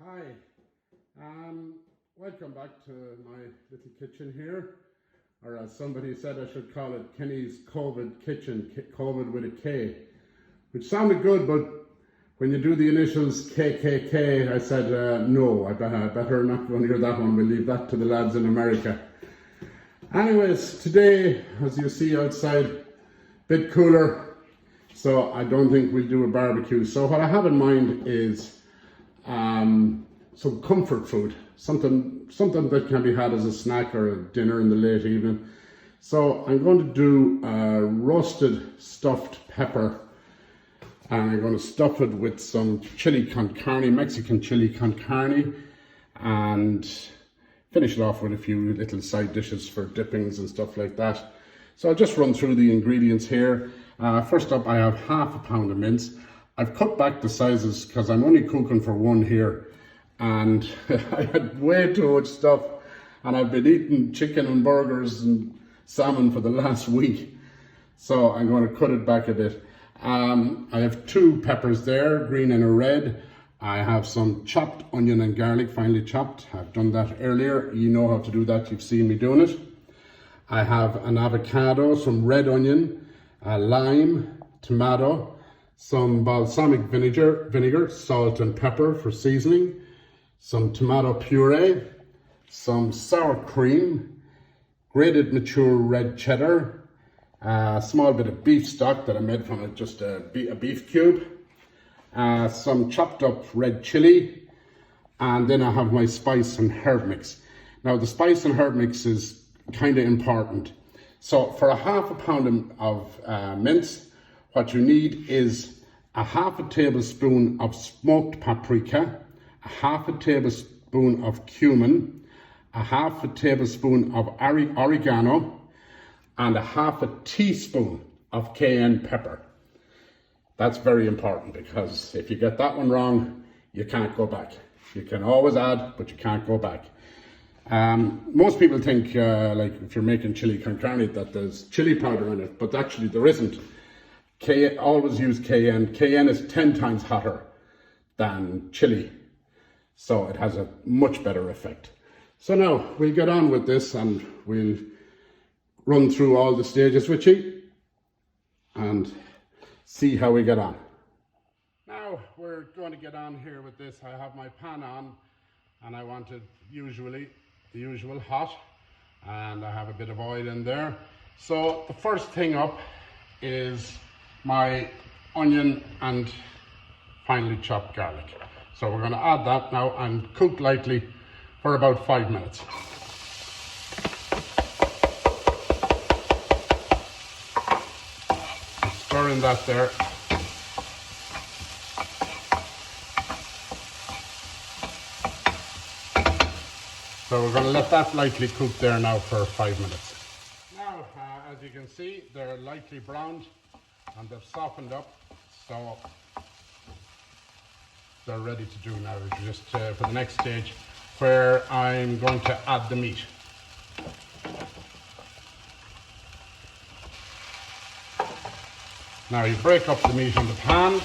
Hi, welcome back to my little kitchen here, or as somebody said I should call it, Kenny's COVID kitchen, COVID with a K, which sounded good, but when you do the initials KKK, I said no, I better not go near that one, we'll leave that to the lads in America. Anyways, today, as you see outside, a bit cooler, so I don't think we'll do a barbecue. So what I have in mind is some comfort food, something that can be had as a snack or a dinner in the late evening. So I'm going to do a roasted stuffed pepper, and I'm going to stuff it with some chili con carne, Mexican chili con carne, and finish it off with a few little side dishes for dippings and stuff like that. So I'll just run through the ingredients here. First up, I have half a pound of mince. I've cut back the sizes because I'm only cooking for one here, and I had way too much stuff, and I've been eating chicken and burgers and salmon for the last week, so I'm going to cut it back a bit. I have two peppers there, green and a red. I have some chopped onion and garlic, finely chopped. I've done that earlier. You know how to do that, you've seen me doing it. I have an avocado, some red onion, a lime, tomato, some balsamic vinegar, salt and pepper for seasoning, some tomato puree, some sour cream, grated mature red cheddar, a small bit of beef stock that I made from just a beef cube, some chopped up red chili, and then I have my spice and herb mix. Now the spice and herb mix is kind of important. So for a half a pound of mince, what you need is a half a tablespoon of smoked paprika, a half a tablespoon of cumin, a half a tablespoon of oregano, and a half a teaspoon of cayenne pepper. That's very important, because if you get that one wrong, you can't go back. You can always add, but you can't go back. Most people think, like if you're making chili con carne, that there's chili powder in it, but actually there isn't. Always use cayenne. Cayenne is 10 times hotter than chili, so it has a much better effect. So now we'll get on with this, and we'll run through all the stages with you and see how we get on. Now we're going to get on here with this. I have my pan on, and I want it the usual hot, and I have a bit of oil in there. So the first thing up is my onion and finely chopped garlic. So we're going to add that now and cook lightly for about 5 minutes. Stir in that there. So we're going to let that lightly cook there now for 5 minutes. Now, as you can see, they're lightly browned and they've softened up, so they're ready to do now. Just for the next stage, where I'm going to add the meat. Now you break up the meat in the pan.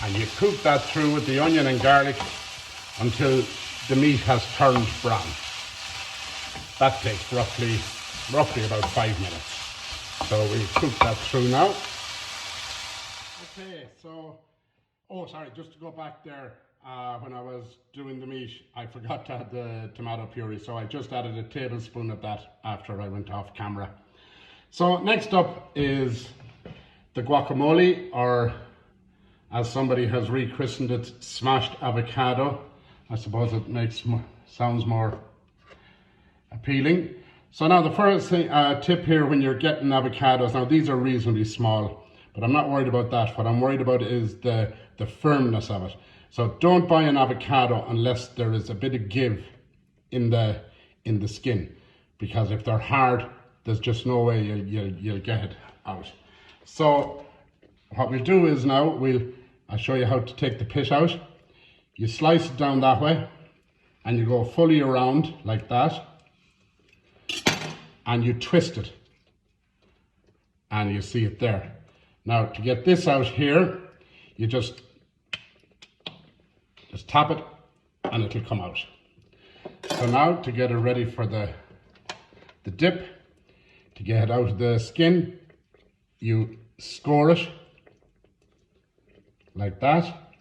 And you cook that through with the onion and garlic until the meat has turned brown. That takes roughly about 5 minutes. So we'll cook that through now. Okay, so, just to go back there, when I was doing the meat, I forgot to add the tomato puree, so I just added a tablespoon of that after I went off camera. So next up is the guacamole, or as somebody has rechristened it, smashed avocado. I suppose it sounds more appealing. So now the first thing, tip here when you're getting avocados, now these are reasonably small, but I'm not worried about that. What I'm worried about is the firmness of it. So don't buy an avocado unless there is a bit of give in the skin, because if they're hard, there's just no way you'll get it out. So what we'll do is now I'll show you how to take the pit out. You slice it down that way, and you go fully around like that, and you twist it. and you see it there. Now to get this out here, you just tap it and it'll come out. So now to get it ready for the dip, to get it out of the skin, you score it like that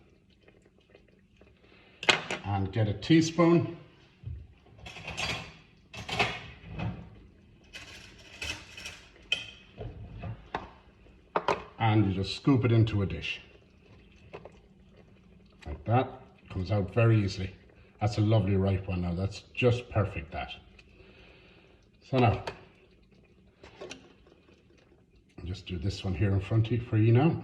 and get a teaspoon and you just scoop it into a dish like that. Comes out very easily. That's a lovely ripe one now. That's just perfect, that. So now I'll just do this one here in front of you for you now.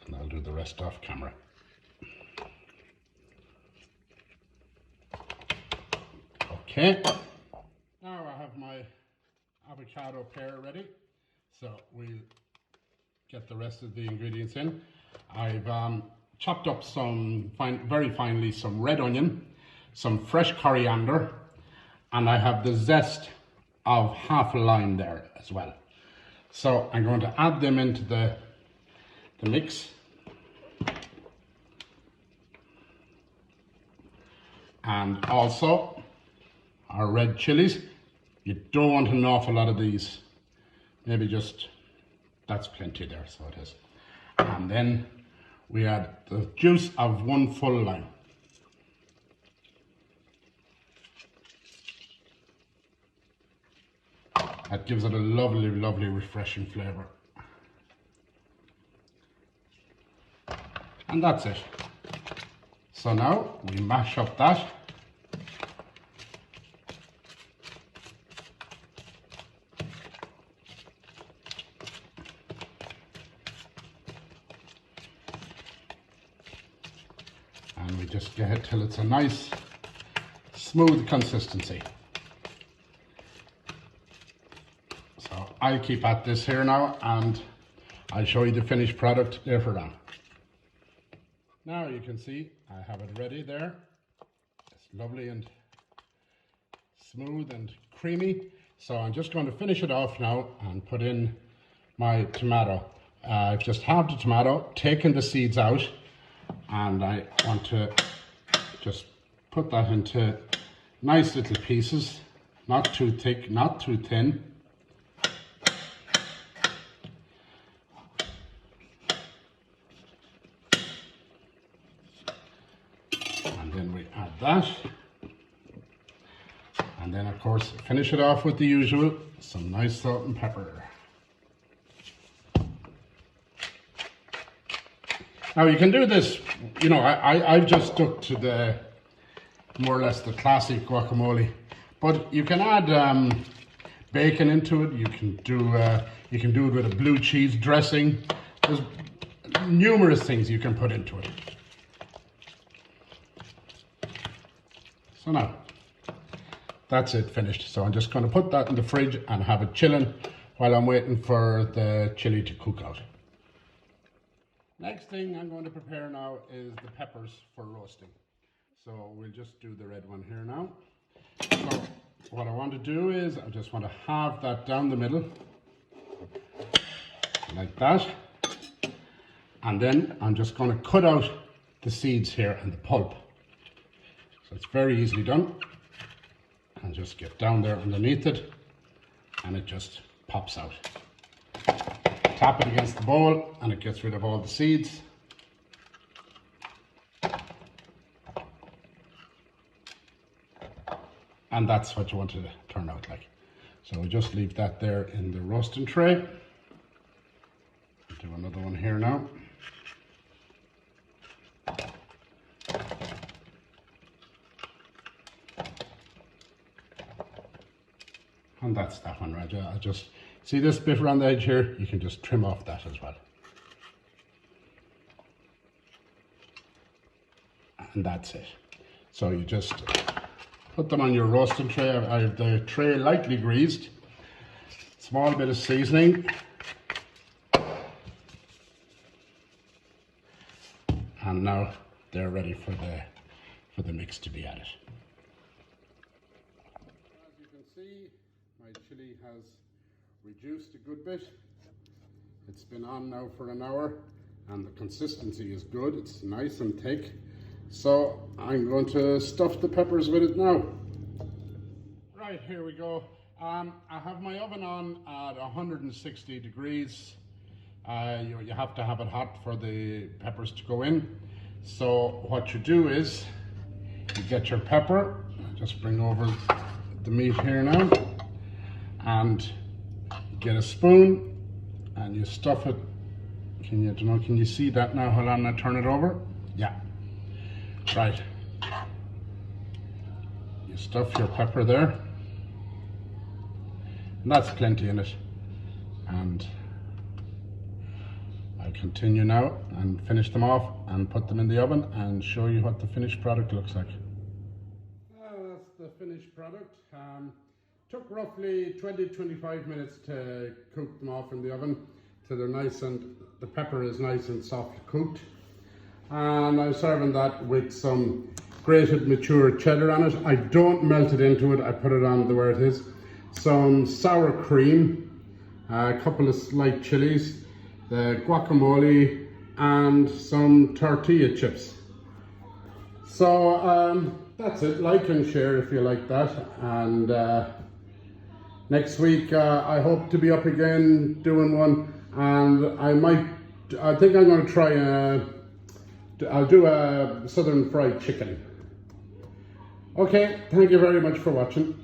And I'll do the rest off camera. Okay. Now I have my avocado pear ready. So we'll get the rest of the ingredients in. I've chopped up very finely some red onion, some fresh coriander, and I have the zest of half a lime there as well. So I'm going to add them into the mix. And also our red chilies. You don't want an awful lot of these. Maybe just, that's plenty there, so it is. And then we add the juice of 1 full lime. That gives it a lovely, lovely, refreshing flavour. And that's it. So now we mash up that. And we just get it till it's a nice, smooth consistency. So I'll keep at this here now and I'll show you the finished product later on. Now you can see I have it ready there. It's lovely and smooth and creamy. So I'm just going to finish it off now and put in my tomato. I've just halved the tomato, taken the seeds out, and I want to just put that into nice little pieces, not too thick, not too thin. And then we add that. And then of course finish it off with the usual, some nice salt and pepper. Now you can do this, you know, I've just stuck to the, more or less the classic guacamole, but you can add bacon into it. You can do it with a blue cheese dressing. There's numerous things you can put into it. So now, that's it finished. So I'm just going to put that in the fridge and have it chilling while I'm waiting for the chili to cook out. Next thing I'm going to prepare now is the peppers for roasting. So we'll just do the red one here now. So what I want to do is I just want to halve that down the middle, like that. And then I'm just going to cut out the seeds here and the pulp. So it's very easily done. And just get down there underneath it and it just pops out. Tap it against the bowl and it gets rid of all the seeds. And that's what you want to turn out like. So we'll just leave that there in the roasting tray. Do another one here now. And that's that one, right? I just see this bit around the edge here, you can just trim off that as well. And that's it. So you just put them on your roasting tray. I have the tray lightly greased, small bit of seasoning, and now they're ready for the mix to be added. As you can see, my chili has reduced a good bit. It's been on now for an hour and the consistency is good. It's nice and thick. So I'm going to stuff the peppers with it now. Right, here we go. I have my oven on at 160 degrees. You have to have it hot for the peppers to go in. So what you do is you get your pepper. Just bring over the meat here now, and you get a spoon and you stuff it. Can you see that now? Hold on, I turn it over. Yeah. Right. You stuff your pepper there. And that's plenty in it. And I'll continue now and finish them off and put them in the oven and show you what the finished product looks like. That's the finished product. Took roughly 20-25 minutes to cook them off in the oven till they're nice and the pepper is nice and soft cooked. And I'm serving that with some grated mature cheddar on it. I don't melt it into it, I put it on where it is. Some sour cream, a couple of light chilies, the guacamole, and some tortilla chips. So that's it. Like and share if you like that. And next week I hope to be up again doing one, and I think I'm going to try I'll do a southern fried chicken. Okay, thank you very much for watching.